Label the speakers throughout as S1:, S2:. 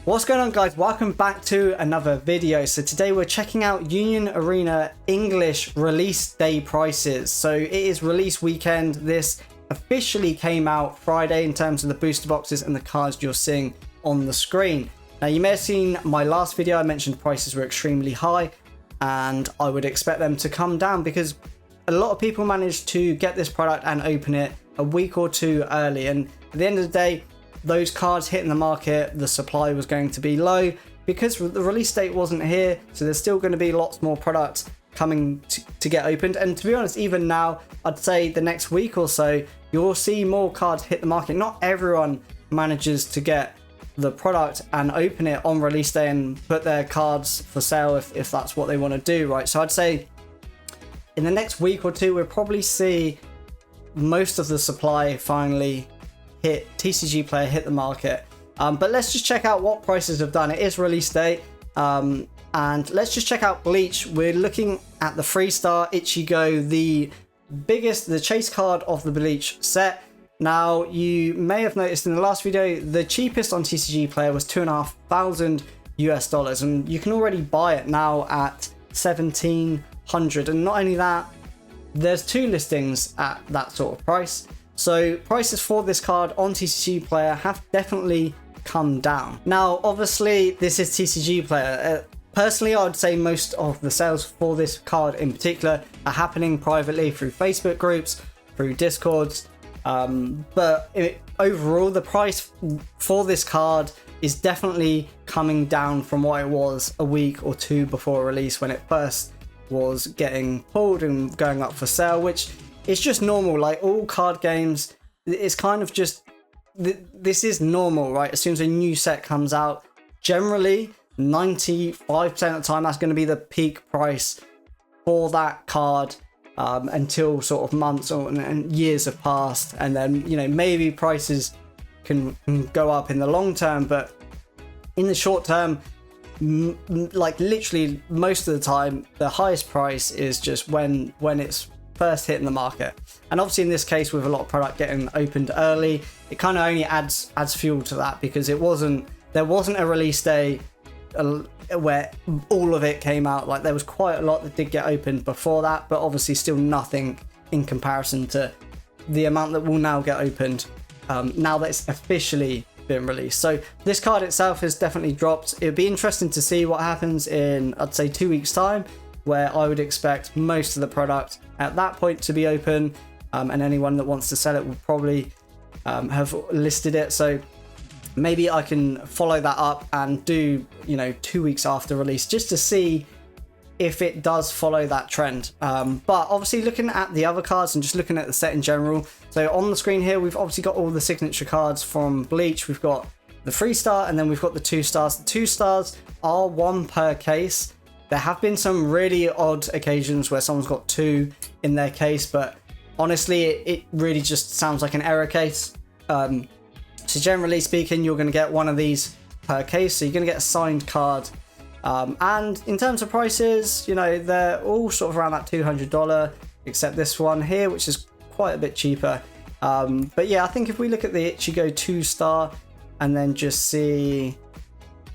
S1: What's going on, guys? Welcome back to another video. So today we're checking out Union Arena English release day prices. So it is release weekend. This officially came out Friday in terms of the booster boxes and the cards you're seeing on the screen. Now, you may have seen my last video. I mentioned prices were extremely high and I would expect them to come down because a lot of people managed to get this product and open it a week or two early. And at the end of the day, those cards hitting the market, the supply was going to be low because the release date wasn't here. So there's still going to be lots more products coming to get opened. And to be honest, even now, I'd say the next week or so, you'll see more cards hit the market. Not everyone manages to get the product and open it on release day and put their cards for sale if that's what they want to do, right? So I'd say in the next week or two, we'll probably see most of the supply finally hit, TCG Player hit the market. But let's just check out what prices have done. It is release day. And let's just check out Bleach. We're looking at the 3-star Ichigo, the chase card of the Bleach set. Now, you may have noticed in the last video, the cheapest on TCG Player was $2,500 US, and you can already buy it now at $1,700. And not only that, there's two listings at that sort of price. So prices for this card on TCG Player have definitely come down. Now, obviously, this is TCG Player. Personally, I would say most of the sales for this card in particular are happening privately through Facebook groups, through Discords. But overall, the price for this card is definitely coming down from what it was a week or two before release when it first was getting pulled and going up for sale, which is just normal. Like all card games, it's kind of just, this is normal, right? As soon as a new set comes out, generally 95% of the time, that's going to be the peak price for that card until sort of months and years have passed. And then, you know, maybe prices can go up in the long term, but in the short term, like literally most of the time, the highest price is just when it's first hitting the market. And obviously in this case, with a lot of product getting opened early, it kind of only adds fuel to that because there wasn't a release day where all of it came out. Like there was quite a lot that did get opened before that, but obviously still nothing in comparison to the amount that will now get opened now that it's officially been released. So this card itself has definitely dropped. It'd be interesting to see what happens in, I'd say, 2 weeks time, where I would expect most of the product at that point to be open, and anyone that wants to sell it will probably have listed it. So maybe I can follow that up and do, 2 weeks after release just to see if it does follow that trend. But obviously looking at the other cards and just looking at the set in general, so on the screen here, we've obviously got all the signature cards from Bleach. We've got the 3-star and then we've got the 2-stars. The 2-stars are one per case. There have been some really odd occasions where someone's got 2 in their case, but honestly, it really just sounds like an error case. So generally speaking, you're going to get one of these per case, so you're going to get a signed card. And in terms of prices, they're all sort of around that $200, except this one here, which is quite a bit cheaper. But yeah, I think if we look at the Ichigo 2-star and then just see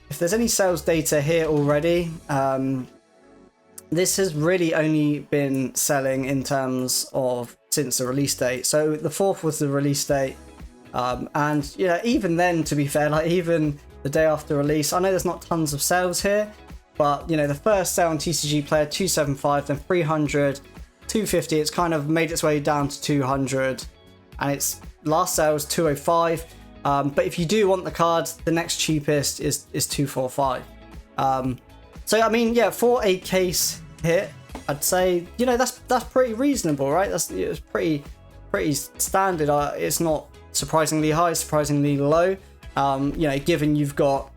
S1: if there's any sales data here already, this has really only been selling in terms of since the release date. So the 4th was the release date. And even then, to be fair, like even the day after release, I know there's not tons of sales here, but the first sale on TCG Player 275, then 300, 250. It's kind of made its way down to 200, and its last sale was 205. But if you do want the cards, the next cheapest is 245. So I mean, yeah, for a case hit, I'd say that's pretty reasonable, right? It's pretty standard. It's not surprisingly high, surprisingly low. Given you've got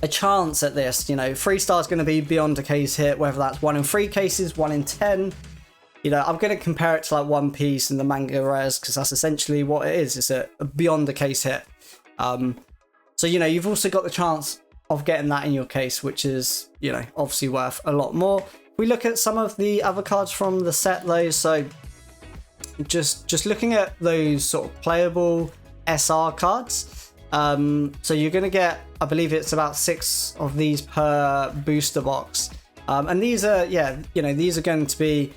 S1: a chance at this, 3-star is going to be beyond a case hit, whether that's 1 in 3 cases, 1 in 10. I'm going to compare it to like One Piece and the manga rares because that's essentially what it is. It's a beyond a case hit. So you've also got the chance of getting that in your case, which is obviously worth a lot more. If we look at some of the other cards from the set though, so just looking at those sort of playable SR cards, So you're going to get, I believe it's about 6 of these per booster box. And these are, these are going to be,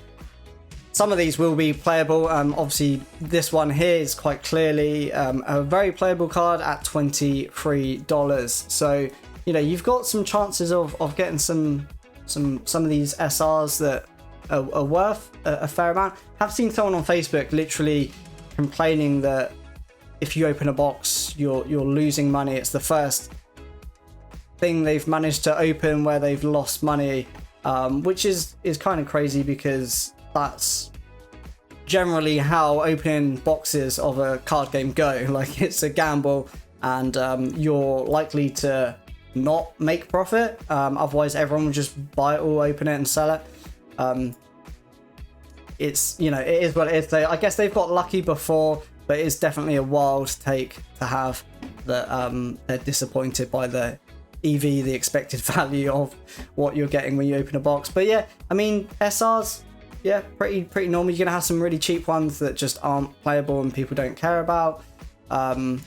S1: some of these will be playable. Obviously, this one here is quite clearly a very playable card at $23. So, you've got some chances of getting some of these SRs that are worth a fair amount. I've seen someone on Facebook literally complaining that if you open a box, you're losing money. It's the first thing they've managed to open where they've lost money, which is kind of crazy, because that's generally how opening boxes of a card game go. Like, it's a gamble, and you're likely to not make profit. Otherwise, everyone will just buy it all, open it, and sell it. It's, it is what it is. I guess they've got lucky before, but it's definitely a wild take to have that they're disappointed by the EV, the expected value of what you're getting when you open a box. But yeah, I mean, SRs, yeah, pretty normal. You're gonna have some really cheap ones that just aren't playable and people don't care about, and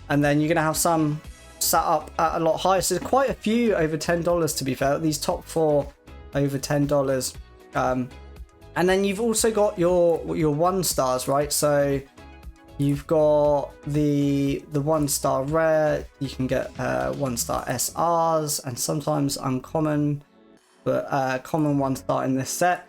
S1: then you're gonna have some set up at a lot higher. So there's quite a few over $10, to be fair. These top 4 over $10, and then you've also got your 1-stars, right? So you've got the 1-star rare. You can get 1-star SRs and sometimes uncommon, but common 1-star in this set.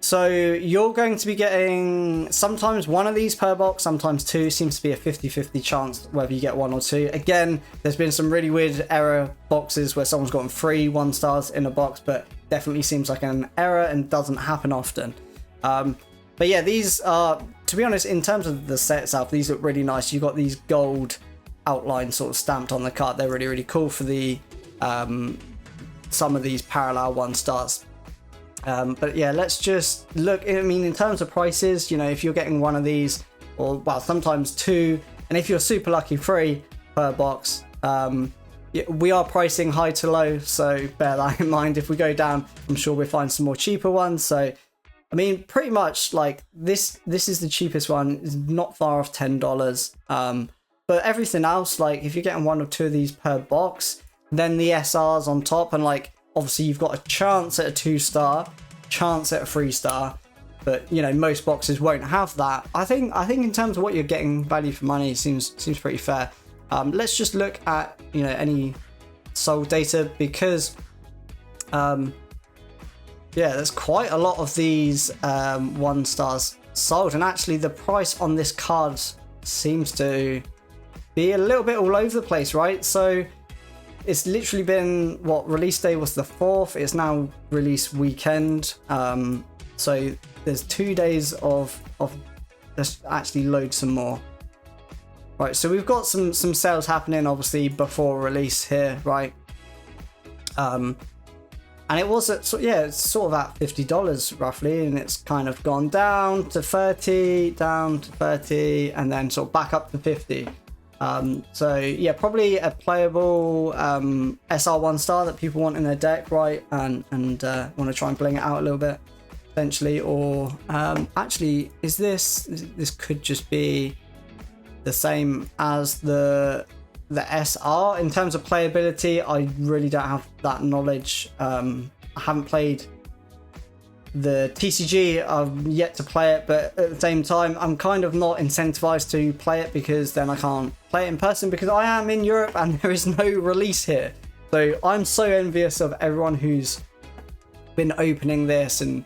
S1: So you're going to be getting sometimes 1 of these per box, sometimes 2. Seems to be a 50-50 chance whether you get 1 or 2. Again, there's been some really weird error boxes where someone's gotten 3 1-stars in a box, but definitely seems like an error and doesn't happen often. But yeah, these are, to be honest, in terms of the set itself, these look really nice. You've got these gold outlines sort of stamped on the card. They're really, really cool for the some of these parallel 1-stars. But yeah, let's just look. I mean, in terms of prices, if you're getting 1 of these, or well, sometimes 2, and if you're super lucky, 3 per box. We are pricing high to low, so bear that in mind. If we go down, I'm sure we'll find some more cheaper ones. So, I mean, pretty much like this is the cheapest one. It's not far off $10. But everything else, like if you're getting 1 or 2 of these per box, then the SRs on top, and like obviously you've got a chance at a 2-star, chance at a 3-star, but most boxes won't have that. I think in terms of what you're getting, value for money seems pretty fair. Let's just look at any sold data, because there's quite a lot of these 1-stars sold, and actually the price on this card seems to be a little bit all over the place, right? So it's literally been, release day was the 4th, it's now release weekend, so there's 2 days of let's actually load some more. Right, so we've got some sales happening obviously before release here, right? And it was at, it's sort of at $50 roughly, and it's kind of gone down to 30, down to 30, and then sort of back up to 50. So yeah, probably a playable SR 1-star that people want in their deck, right? And want to try and bling it out a little bit, essentially. Or actually, this could just be the same as the SR in terms of playability. I really don't have that knowledge. I haven't played the TCG, I've yet to play it, but at the same time I'm kind of not incentivized to play it, because then I can't play it in person because I am in Europe and there is no release here. So I'm so envious of everyone who's been opening this and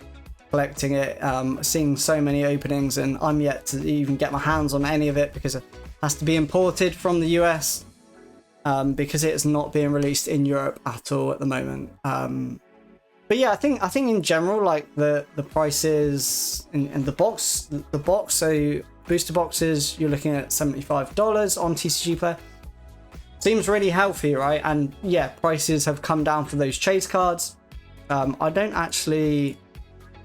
S1: collecting it, seeing so many openings, and I'm yet to even get my hands on any of it because it has to be imported from the US, because it is not being released in Europe at all at the moment. But yeah, I think in general, like the prices in the box, so booster boxes, you're looking at $75 on TCG Player. Seems really healthy, right? And yeah, prices have come down for those chase cards. I don't actually,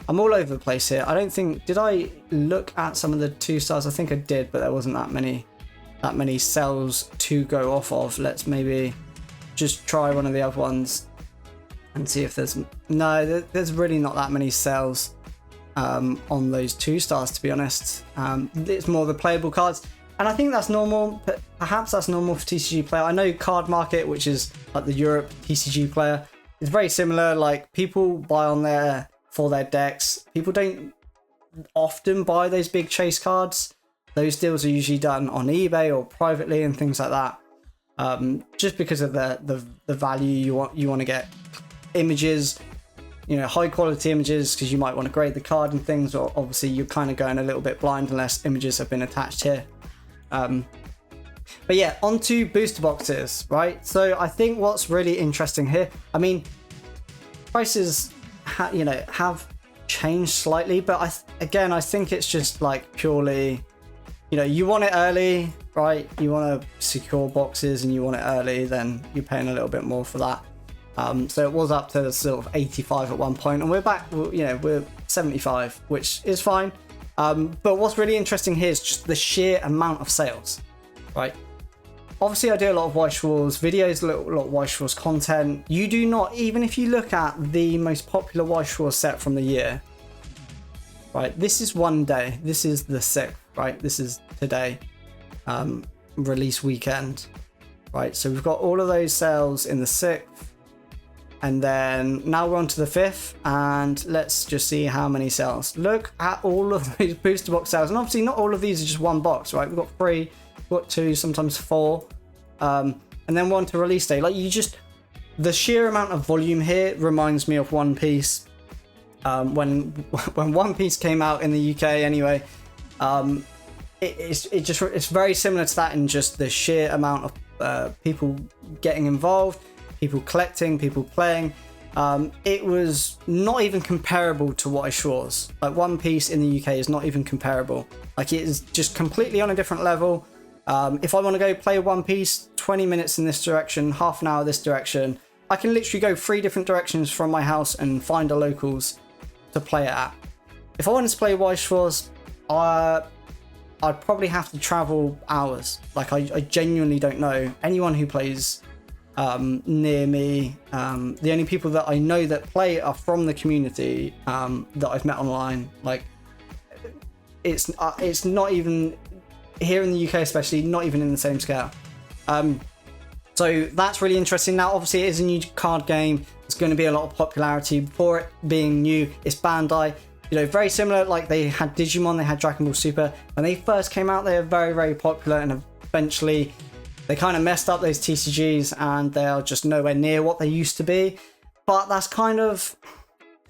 S1: I'm all over the place here. I don't think, did I look at some of the 2-stars? I think I did, but there wasn't that many cells to go off of. Let's maybe just try one of the other ones and see if there's really not that many cells on those 2-stars, to be honest. It's more the playable cards, And I think that's normal, but perhaps that's normal for TCG Player. I know Card Market, which is like the Europe TCG Player, is very similar. Like, people buy on there for their decks. People don't often buy those big chase cards. Those deals are usually done on eBay or privately and things like that. Just because of the value you want to get images, you know, high quality images, because you might want to grade the card and things, or obviously you're kind of going a little bit blind unless images have been attached here. But yeah, onto booster boxes, right? So I think what's really interesting here, I mean, prices have changed slightly, but I think it's just like purely, you know, you want it early, right? You want to secure boxes and you want it early, then you're paying a little bit more for that. So it was up to sort of 85 at one point, and we're back, you know, we're 75, which is fine. But what's really interesting here is just the sheer amount of sales, right? Obviously, I do a lot of Weiss Schwarz videos, a lot of Weiss Schwarz content. You do not, even if you look at the most popular Weiss Schwarz set from the year, right? This is one day. This is the 6th, right? This is today, release weekend, right? So we've got all of those sales in the 6th. And then now we're on to the 5th, and let's just see how many sales. Look at all of these booster box sales, and obviously not all of these are just one box, right? We've got 3, we've got 2, sometimes 4, and then one to release day. Like, the sheer amount of volume here reminds me of One Piece. When One Piece came out in the UK, anyway, it's very similar to that in just the sheer amount of people getting involved. People collecting, people playing. It was not even comparable to Weiss Schwarz. Like, One Piece in the UK is not even comparable. Like, it is just completely on a different level. If I want to go play One Piece, 20 minutes in this direction, half an hour this direction, I can literally go 3 different directions from my house and find a locals to play it at. If I wanted to play Weiss Schwarz, I'd probably have to travel hours. Like, I genuinely don't know anyone who plays near me. The only people that I know that play are from the community that I've met online. Like, it's not even here in the UK, especially not even in the same scale. So that's really interesting. Now, obviously, it is a new card game. There's going to be a lot of popularity. Before it being new, it's Bandai. You know, very similar. Like, they had Digimon, they had Dragon Ball Super. When they first came out, they were very, very popular, and eventually they kind of messed up those TCGs, and they are just nowhere near what they used to be. But that's kind of,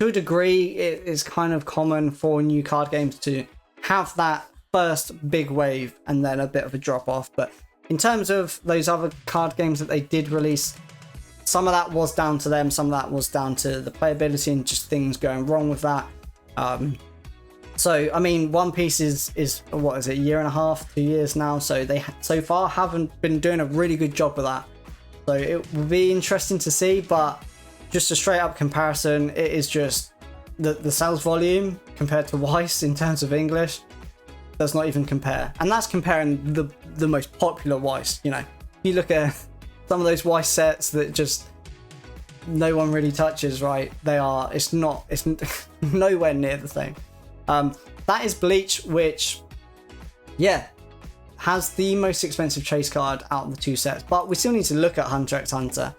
S1: to a degree, it is kind of common for new card games to have that first big wave and then a bit of a drop off. But in terms of those other card games that they did release, some of that was down to them, some of that was down to the playability and just things going wrong with that. So, I mean, One Piece is what is it, a year and a half, 2 years now, so they so far haven't been doing a really good job with that. So it will be interesting to see, but just a straight up comparison, it is just the sales volume compared to Weiss in terms of English does not even compare. And that's comparing the most popular Weiss, you know. If you look at some of those Weiss sets that just no one really touches, right? It's nowhere near the same. That is Bleach, which, yeah, has the most expensive chase card out of the 2 sets, but we still need to look at Hunter x Hunter.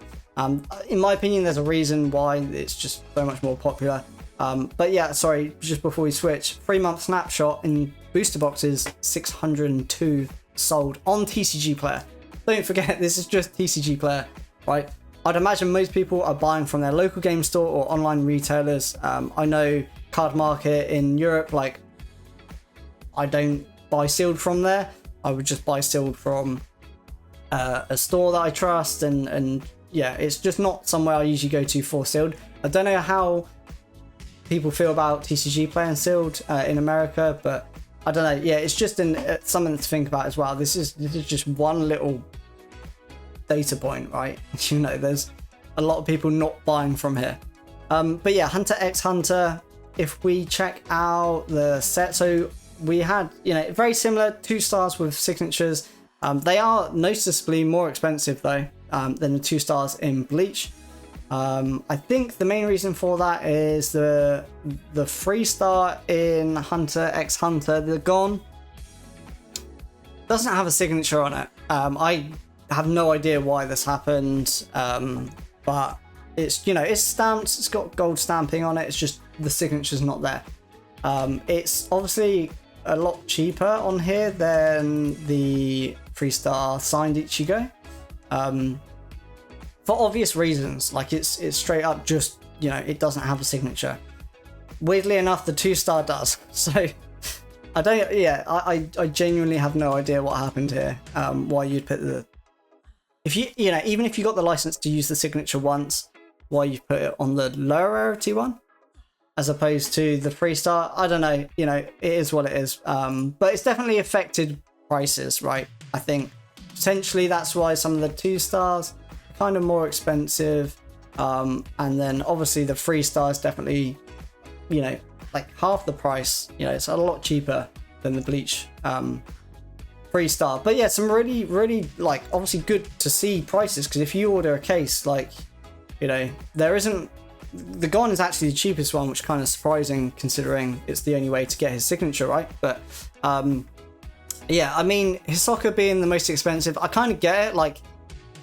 S1: In my opinion, there's a reason why it's just so much more popular. But yeah, sorry, just before we switch, 3-month snapshot in booster boxes, 602 sold on TCG Player. Don't forget, this is just TCG Player, right? I'd imagine most people are buying from their local game store or online retailers. I know Card Market in Europe, like, I don't buy sealed from there. I would just buy sealed from a store that I trust, and yeah, it's just not somewhere I usually go to for sealed. I don't know how people feel about TCG Player and sealed in America, but I don't know. Yeah, it's just something to think about as well. This is just one little data point, right? You know, there's a lot of people not buying from here. But yeah, Hunter x Hunter, if we check out the set, so we had, you know, very similar 2 stars with signatures. They are noticeably more expensive though than the 2 stars in Bleach. I think the main reason for that is the 3-star in Hunter x Hunter, the Gon, doesn't have a signature on it. I have no idea why this happened, but it's, you know, it's stamped, it's got gold stamping on it, it's just the signature's not there. It's obviously a lot cheaper on here than the 3-star signed Ichigo, for obvious reasons. Like it's straight up just, you know, it doesn't have a signature. Weirdly enough, the 2-star does. So I don't, yeah, I genuinely have no idea what happened here. Why you'd put the, if you know, even if you got the license to use the signature once, why you put it on the lower rarity one as opposed to the 3-star. I don't know, you know, it is what it is. But it's definitely affected prices, right? I think potentially that's why some of the 2-stars are kind of more expensive. And then obviously the 3-star is definitely, you know, like half the price. You know, it's a lot cheaper than the Bleach 3-star. But yeah, some really, really, like, obviously good to see prices, because if you order a case, like, you know, there isn't, the Gon is actually the cheapest one, which is kind of surprising considering it's the only way to get his signature, right? But yeah, I mean, Hisoka being the most expensive, I kind of get it. Like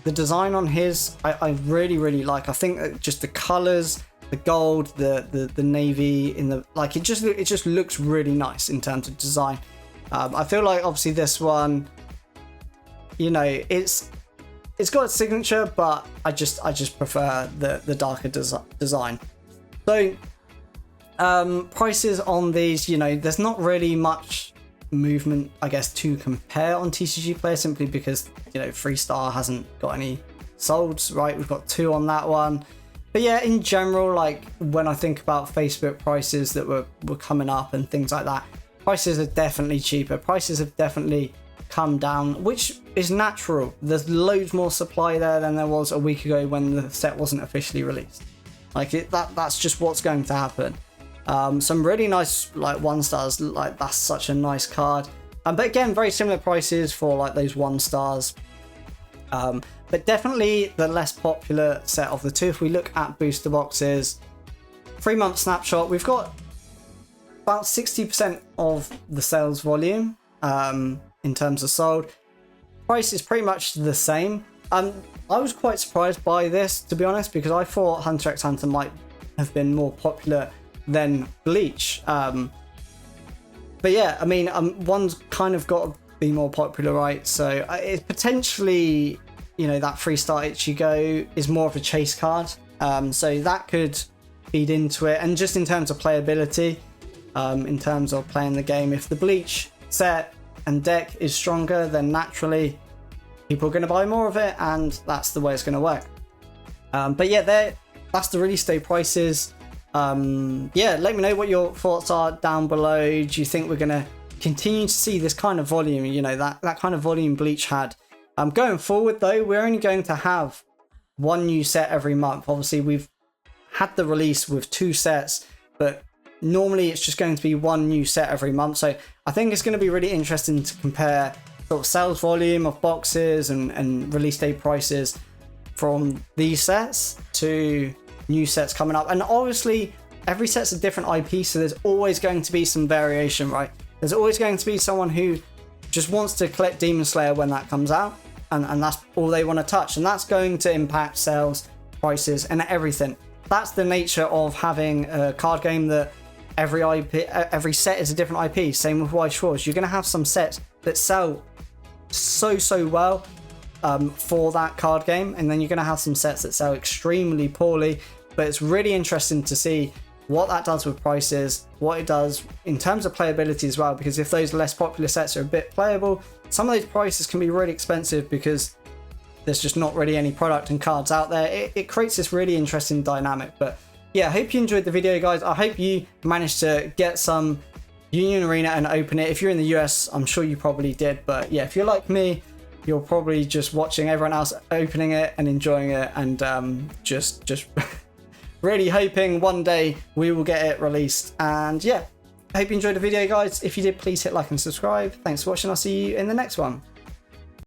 S1: the design on his, I really, really like. I think that just the colors, the gold, the navy in the, like, it just looks really nice in terms of design. I feel like obviously this one, you know, it's got a signature, but I just prefer the darker design. So prices on these, you know, there's not really much movement, I guess, to compare on TCG Player, simply because, you know, 3-star hasn't got any solds, right? We've got 2 on that one. But yeah, in general, like when I think about Facebook prices that were coming up and things like that, prices are definitely cheaper. Prices have definitely come down, which is natural. There's loads more supply there than there was a week ago when the set wasn't officially released. Like that's just what's going to happen. Some really nice like 1-stars, like that's such a nice card. But again, very similar prices for like those 1-stars. But definitely the less popular set of the two. If we look at booster boxes, 3-month snapshot, we've got about 60% of the sales volume in terms of sold. Price is pretty much the same. I was quite surprised by this, to be honest, because I thought Hunter x Hunter might have been more popular than Bleach. But yeah, I mean, one's kind of got to be more popular, right? So it potentially, you know, that 3-star Ichigo is more of a chase card. So that could feed into it. And just in terms of playability, in terms of playing the game, if the Bleach set and deck is stronger, then naturally people are going to buy more of it, and that's the way it's going to work. But yeah, that's the release day prices. Yeah, let me know what your thoughts are down below. Do you think we're going to continue to see this kind of volume, you know, that kind of volume Bleach had? Going forward though, we're only going to have 1 new set every month. Obviously we've had the release with 2 sets, but normally it's just going to be 1 new set every month. So I think it's going to be really interesting to compare sort of sales volume of boxes and release day prices from these sets to new sets coming up. And obviously every set's a different IP, so there's always going to be some variation, right? There's always going to be someone who just wants to collect Demon Slayer when that comes out, and that's all they want to touch, and that's going to impact sales, prices, and everything. That's the nature of having a card game, that every set is a different IP. Same with Weiss Schwarz. You're going to have some sets that sell so well for that card game, and then you're going to have some sets that sell extremely poorly. But it's really interesting to see what that does with prices, what it does in terms of playability as well, because if those less popular sets are a bit playable, some of those prices can be really expensive because there's just not really any product and cards out there. It creates this really interesting dynamic. But yeah, I hope you enjoyed the video, guys. I hope you managed to get some Union Arena and open it. If you're in the US, I'm sure you probably did. But yeah, if you're like me, you're probably just watching everyone else opening it and enjoying it, and just really hoping one day we will get it released. And yeah, I hope you enjoyed the video, guys. If you did, please hit like and subscribe. Thanks for watching. I'll see you in the next one.